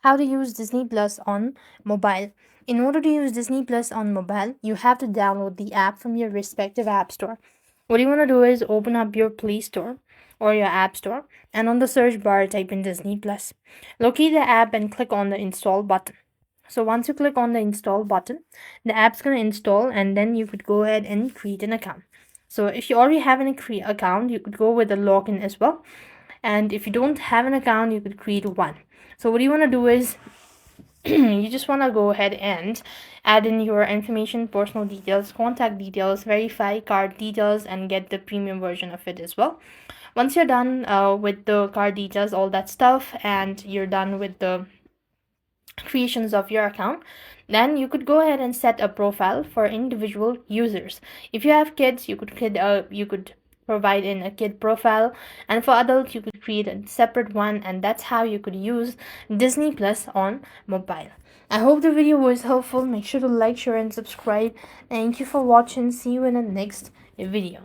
How to use Disney Plus on mobile. In order to use Disney Plus on mobile, you have to download the app from your respective app store. What you want to do is open up your Play Store or your App Store, and on the search bar type in Disney Plus. Locate the app and click on the install button. So once you click on the install button, the app's going to install, and then you could go ahead and create an account. So if you already have an account, you could go with a login as well. And if you don't have an account, you could create one. So what you want to do is you just want to go ahead and add in your information, personal details, contact details, verify card details, and get the premium version of it as well. Once you're done with the card details, all that stuff, and you're done with the creations of your account, then you could go ahead and set a profile for individual users. If you have kids, you could provide in a kid profile, and for adults you could create a separate one, and that's how you could use Disney Plus on mobile. I hope the video was helpful. Make sure to like, share, and subscribe. Thank you for watching. See you in the next video.